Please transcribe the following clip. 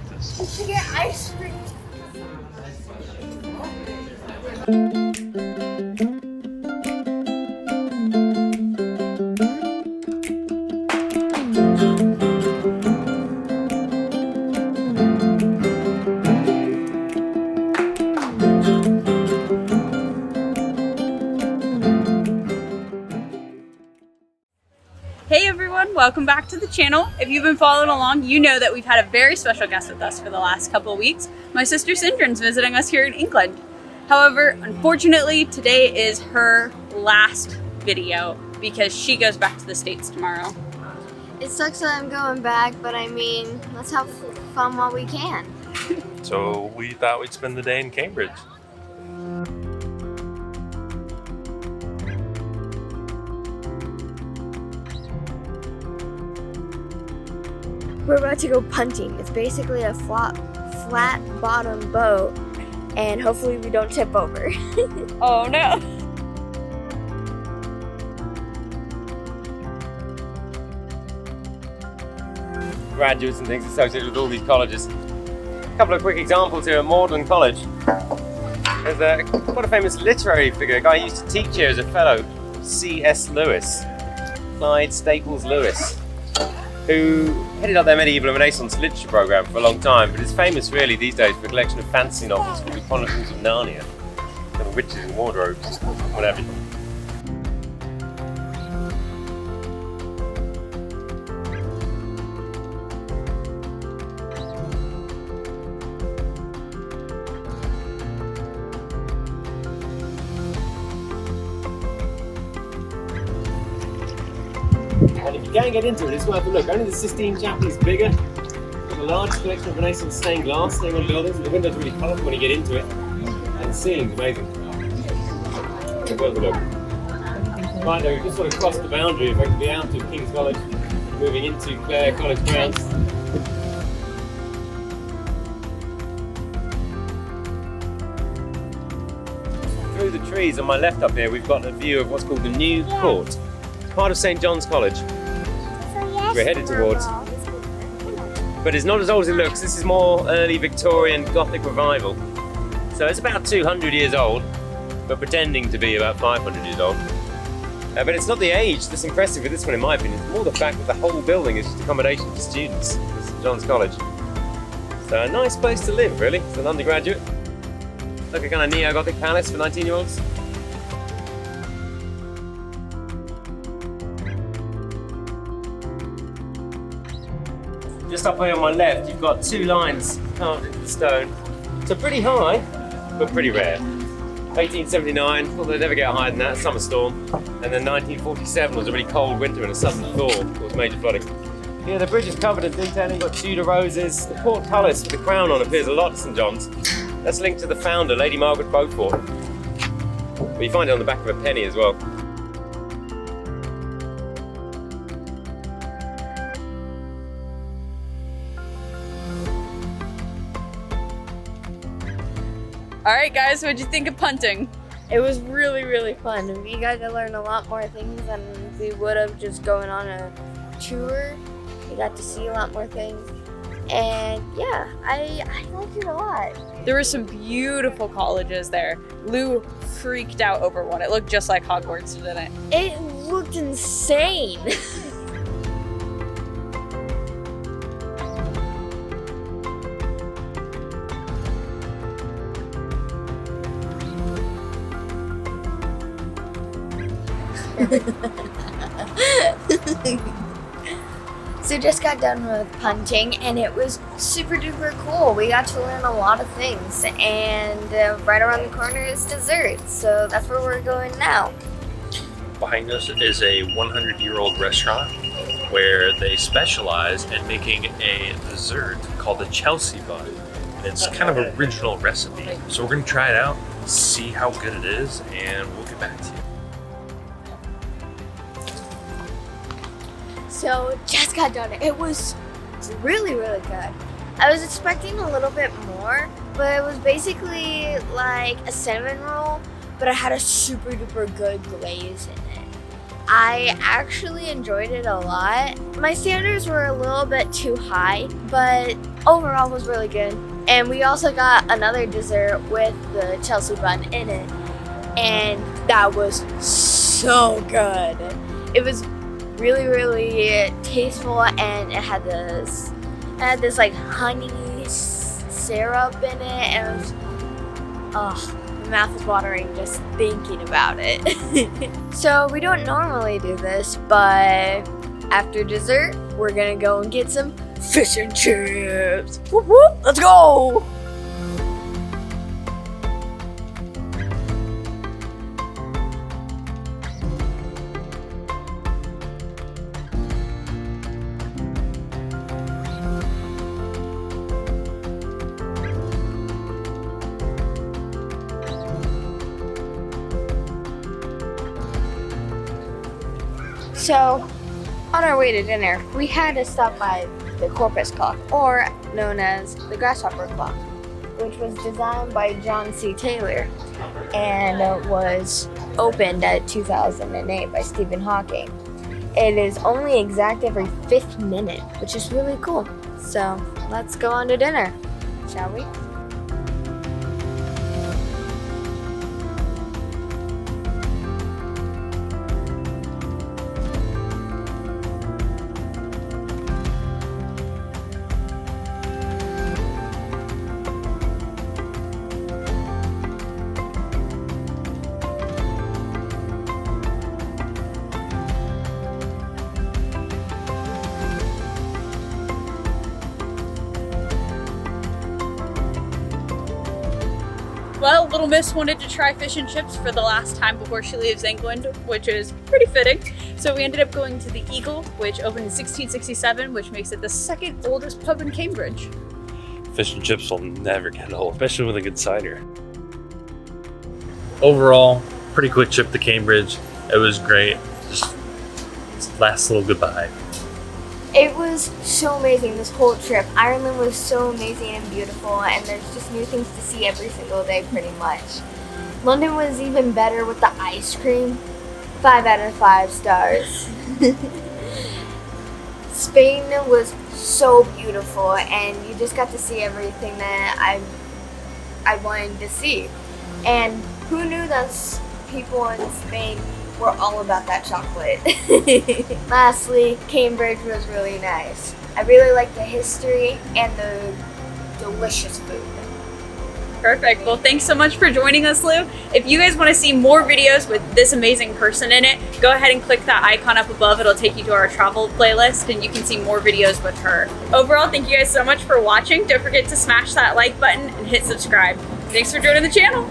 practice. To get ice cream. Hey everyone, welcome back to the channel. If you've been following along, you know that we've had a very special guest with us for the last couple of weeks. My sister Cyndrin's visiting us here in England. However, unfortunately, today is her last video because she goes back to the States tomorrow. It sucks that I'm going back, but I mean, let's have fun while we can. So we thought we'd spend the day in Cambridge. We're about to go punting. It's basically a flat bottom boat, and hopefully we don't tip over. Oh no! Graduates and things associated with all these colleges. A couple of quick examples here at Magdalen College. There's quite a famous literary figure, a guy who used to teach here as a fellow, C.S. Lewis, Clyde Staples Lewis, who headed up their medieval and Renaissance literature program for a long time, but is famous really these days for a collection of fantasy novels called the Chronicles of Narnia, kind of witches and wardrobes, whatever. And if you can get into it, it's worth a look. Only the Sistine Chapel is bigger. Got a large collection of Renaissance stained glass staying on buildings, and the windows are really colourful when you get into it. And the ceiling's amazing. It's worth a look. Right now, we've just sort of crossed the boundary effectively out of King's College, moving into Clare College grounds. Through the trees on my left up here, we've got a view of what's called the New Court. Part of St John's College. We're headed towards. But it's not as old as it looks. This is more early Victorian Gothic revival. So it's about 200 years old, but pretending to be about 500 years old. But it's not the age that's impressive with this one in my opinion. It's more the fact that the whole building is just accommodation for students at St John's College. So a nice place to live really, as an undergraduate. Like a kind of neo-Gothic palace for 19-year-olds. Just up here on my left, you've got two lines carved into the stone. So pretty high, but pretty rare. 1879, thought they'd never get higher than that, summer storm. And then 1947 was a really cold winter and a sudden thaw caused major flooding. Yeah, the bridge is covered in detailing, got Tudor roses. The portcullis with the crown on appears a lot at St John's. That's linked to the founder, Lady Margaret Beaufort. But you find it on the back of a penny as well. Alright guys, what'd you think of punting? It was really, really fun. We got to learn a lot more things than we would have just going on a tour. We got to see a lot more things. And yeah, I liked it a lot. There were some beautiful colleges there. Lou freaked out over one. It looked just like Hogwarts, didn't it? It looked insane. So just got done with punting and it was super duper cool. We got to learn a lot of things and right around the corner is dessert. So that's where we're going now. Behind us is a 100-year-old restaurant where they specialize in making a dessert called the Chelsea Bun. It's kind of an original recipe. So we're gonna try it out, see how good it is, and we'll get back to you. So just got done. It was really, really good. I was expecting a little bit more, but it was basically like a cinnamon roll, but it had a super duper good glaze in it. I actually enjoyed it a lot. My standards were a little bit too high, but overall was really good. And we also got another dessert with the Chelsea bun in it, and that was so good. It was really, really tasteful, and it had this like honey syrup in it, and it was, oh, my mouth is watering just thinking about it. So we don't normally do this, but after dessert, we're gonna go and get some fish and chips. Whoop whoop, let's go! So, on our way to dinner, we had to stop by the Corpus Clock, or known as the Grasshopper Clock, which was designed by John C. Taylor and was opened at 2008 by Stephen Hawking. It is only exact every 5th minute, which is really cool. So, let's go on to dinner, shall we? Well, Little Miss wanted to try fish and chips for the last time before she leaves England, which is pretty fitting. So we ended up going to the Eagle, which opened in 1667, which makes it the 2nd oldest pub in Cambridge. Fish and chips will never get old, especially with a good cider. Overall, pretty quick trip to Cambridge. It was great. Just last little goodbye. It was so amazing, this whole trip. Ireland was so amazing and beautiful, and there's just new things to see every single day pretty much. London was even better with the ice cream. 5 out of 5 stars. Spain was so beautiful, and you just got to see everything that I wanted to see. And who knew that people in Spain were all about that chocolate. Lastly, Cambridge was really nice. I really liked the history and the delicious food. Perfect. Well, thanks so much for joining us, Lou. If you guys want to see more videos with this amazing person in it, go ahead and click that icon up above. It'll take you to our travel playlist, and you can see more videos with her. Overall, thank you guys so much for watching. Don't forget to smash that like button and hit subscribe. Thanks for joining the channel.